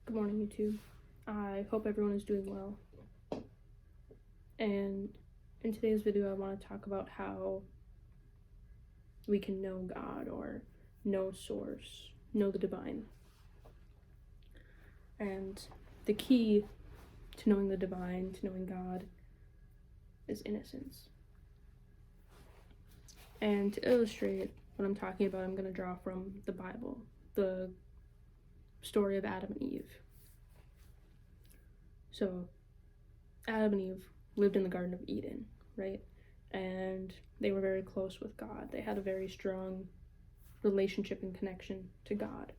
Good morning, YouTube. I hope everyone is doing well. And in today's video, I want to talk about how we can know God or know Source, know the divine. And the key to knowing the divine, to knowing God, is innocence. And to illustrate what I'm talking about, I'm going to draw from the Bible, the story of Adam and Eve. So, Adam and Eve lived in the Garden of Eden, right? And they were very close with God. They had a very strong relationship and connection to God.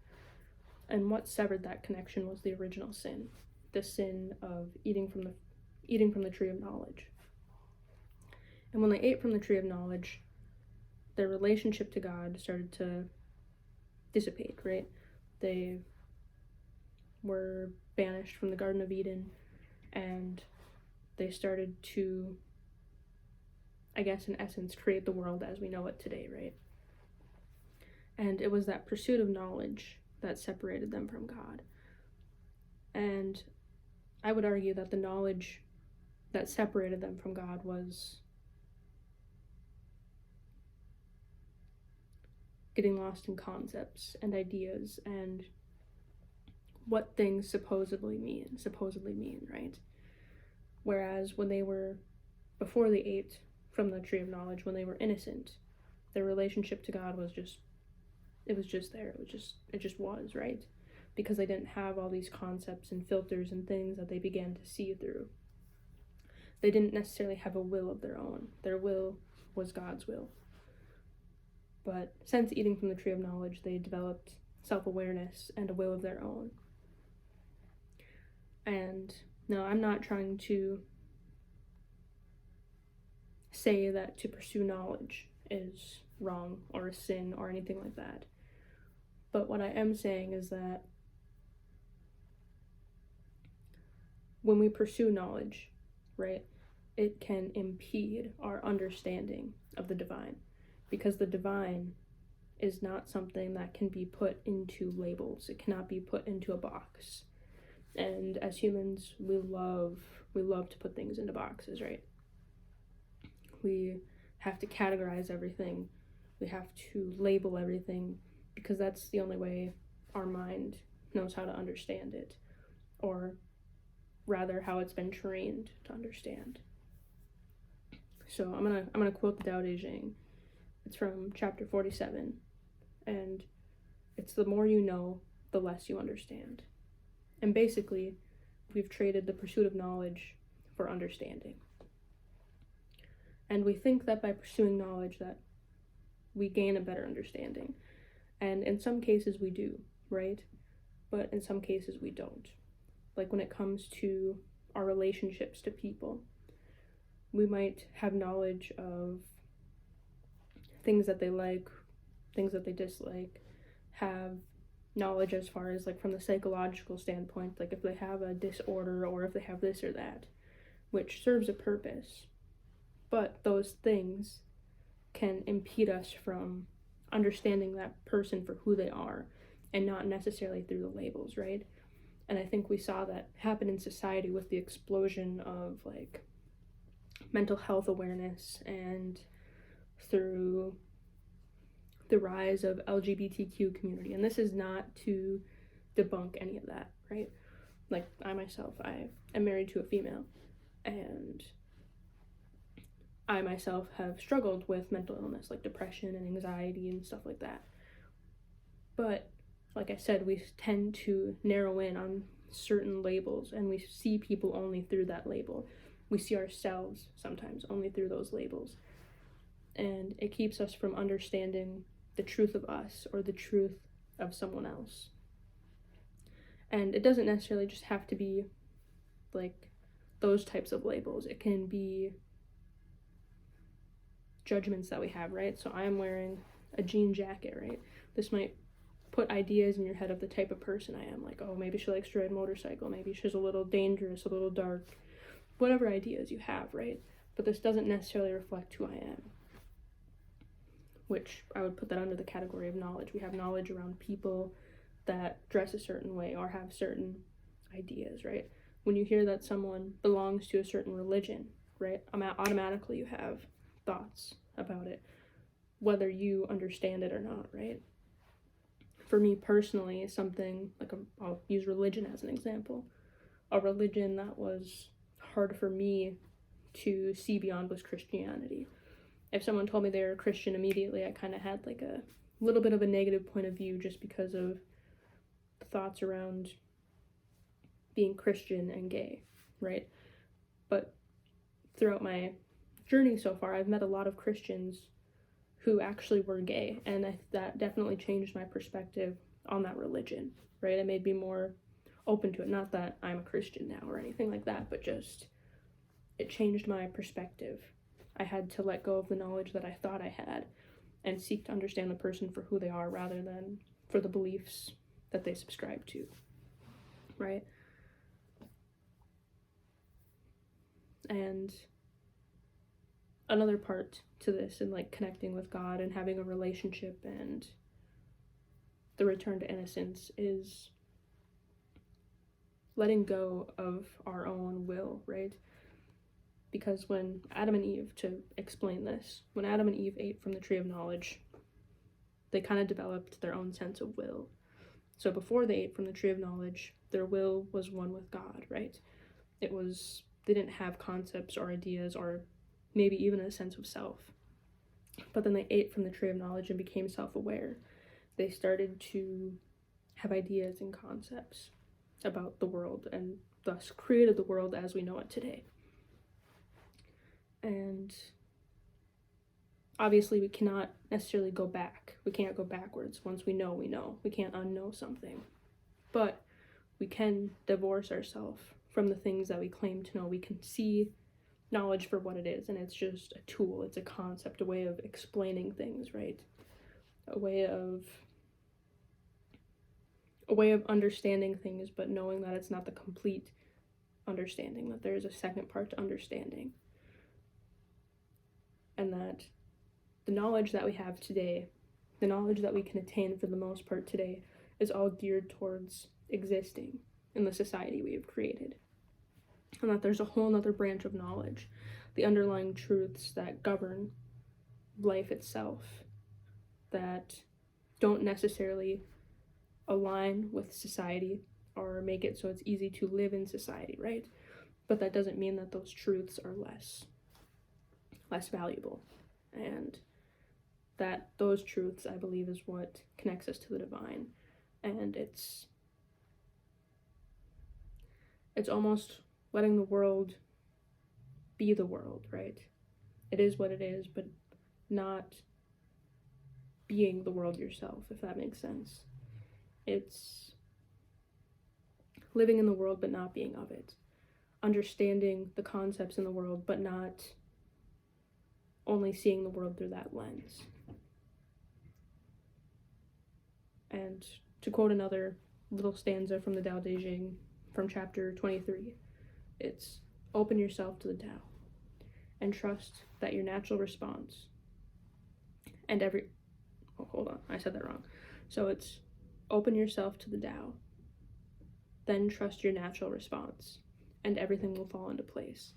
And what severed that connection was the original sin, the sin of eating from the tree of knowledge. And when they ate from the tree of knowledge, their relationship to God started to dissipate, right? They were banished from the Garden of Eden, and they started to, I guess in essence, create the world as we know it today, right? And it was that pursuit of knowledge that separated them from God. And I would argue that the knowledge that separated them from God was getting lost in concepts and ideas and what things supposedly mean, right? Whereas before they ate from the tree of knowledge, when they were innocent, their relationship to God was just there. It just was, right? Because they didn't have all these concepts and filters and things that they began to see through. They didn't necessarily have a will of their own. Their will was God's will. But since eating from the tree of knowledge, they developed self-awareness and a will of their own. And no, I'm not trying to say that to pursue knowledge is wrong or a sin or anything like that. But what I am saying is that when we pursue knowledge, right, it can impede our understanding of the divine, because the divine is not something that can be put into labels. It cannot be put into a box. And as humans, we love to put things into boxes, right? We have to categorize everything. We have to label everything, because that's the only way our mind knows how to understand it, or rather how it's been trained to understand. So I'm gonna quote the Tao Te Ching. It's from chapter 47, and it's the more you know, the less you understand. And basically, we've traded the pursuit of knowledge for understanding. And we think that by pursuing knowledge that we gain a better understanding. And in some cases we do, right? But in some cases we don't. Like when it comes to our relationships to people, we might have knowledge of things that they like, things that they dislike, have knowledge as far as like from the psychological standpoint, like if they have a disorder or if they have this or that, which serves a purpose. But those things can impede us from understanding that person for who they are, and not necessarily through the labels, right? And I think we saw that happen in society with the explosion of like mental health awareness, and through the rise of LGBTQ community. And this is not to debunk any of that, right? Like I myself, I am married to a female, and I myself have struggled with mental illness, like depression and anxiety and stuff like that. But like I said, we tend to narrow in on certain labels, and we see people only through that label. We see ourselves sometimes only through those labels. And it keeps us from understanding the truth of us or the truth of someone else. And it doesn't necessarily just have to be like those types of labels. It can be judgments that we have, right? So I'm wearing a jean jacket, right? This might put ideas in your head of the type of person I am. Like, oh, maybe she likes to ride a motorcycle. Maybe she's a little dangerous, a little dark. Whatever ideas you have, right? But this doesn't necessarily reflect who I am, which I would put that under the category of knowledge. We have knowledge around people that dress a certain way or have certain ideas, right? When you hear that someone belongs to a certain religion, right, automatically you have thoughts about it, whether you understand it or not, right? For me personally, something like I'll use religion as an example. A religion that was hard for me to see beyond was Christianity. If someone told me they were a Christian immediately, I kind of had like a little bit of a negative point of view just because of the thoughts around being Christian and gay, right? But throughout my journey so far, I've met a lot of Christians who actually were gay, and that definitely changed my perspective on that religion, right? It made me more open to it. Not that I'm a Christian now or anything like that, but just it changed my perspective. I had to let go of the knowledge that I thought I had and seek to understand the person for who they are rather than for the beliefs that they subscribe to, right? And another part to this and like connecting with God and having a relationship and the return to innocence is letting go of our own will, right? Because when Adam and Eve, to explain this, when Adam and Eve ate from the tree of knowledge, they kind of developed their own sense of will. So before they ate from the tree of knowledge, their will was one with God, right? They didn't have concepts or ideas or maybe even a sense of self. But then they ate from the tree of knowledge and became self-aware. They started to have ideas and concepts about the world and thus created the world as we know it today. And obviously we cannot necessarily go back. We can't go backwards. Once we know, we know. We can't unknow something. But we can divorce ourselves from the things that we claim to know. We can see knowledge for what it is, and it's just a tool, it's a concept, a way of explaining things, right? A way of understanding things, but knowing that it's not the complete understanding, that there is a second part to understanding. And that the knowledge that we have today, the knowledge that we can attain for the most part today, is all geared towards existing in the society we have created. And that there's a whole other branch of knowledge, the underlying truths that govern life itself, that don't necessarily align with society or make it so it's easy to live in society, right? But that doesn't mean that those truths are less valuable. And that those truths, I believe, is what connects us to the divine. And it's almost letting the world be the world, right? It is what it is, but not being the world yourself, if that makes sense. It's living in the world but not being of it. Understanding the concepts in the world but not only seeing the world through that lens. And to quote another little stanza from the Tao Te Ching from chapter 23, it's open yourself to the Tao and trust that your natural response and hold on, I said that wrong. So it's open yourself to the Tao, then trust your natural response, and everything will fall into place.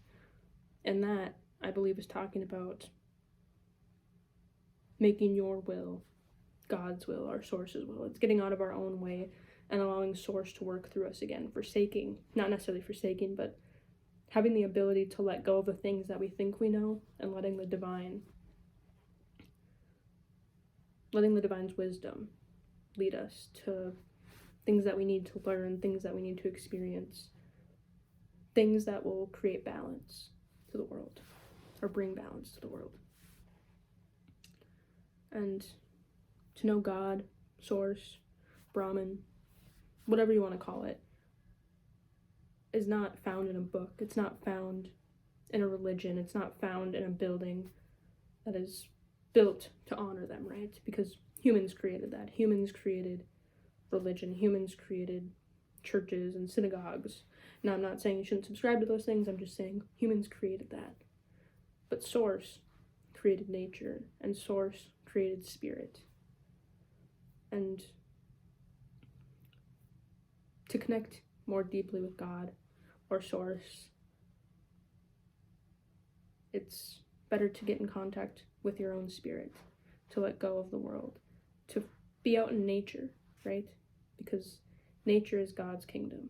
And that, I believe, is talking about making your will God's will, our source's will. It's getting out of our own way and allowing source to work through us again, not necessarily forsaking, but having the ability to let go of the things that we think we know and letting the divine's wisdom lead us to things that we need to learn, things that we need to experience, things that will create balance to the world or bring balance to the world. And to know God, source, Brahman, whatever you want to call it, is not found in a book. It's not found in a religion. It's not found in a building that is built to honor them, right? Because humans created that. Humans created religion. Humans created churches and synagogues. Now, I'm not saying you shouldn't subscribe to those things. I'm just saying humans created that. But Source created nature, and Source created spirit. And to connect more deeply with God or source, it's better to get in contact with your own spirit, to let go of the world, to be out in nature, right? Because nature is God's kingdom.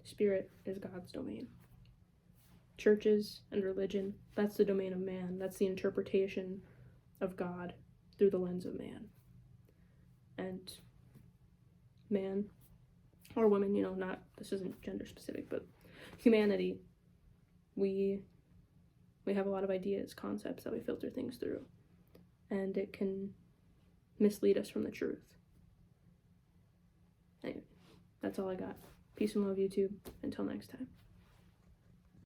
Spirit is God's domain. Churches and religion, that's the domain of man. That's the interpretation of God through the lens of man. And man or women, not, this isn't gender specific, but humanity, we have a lot of ideas, concepts that we filter things through, and it can mislead us from the truth. Anyway, that's all I got. Peace and love, YouTube. Until next time.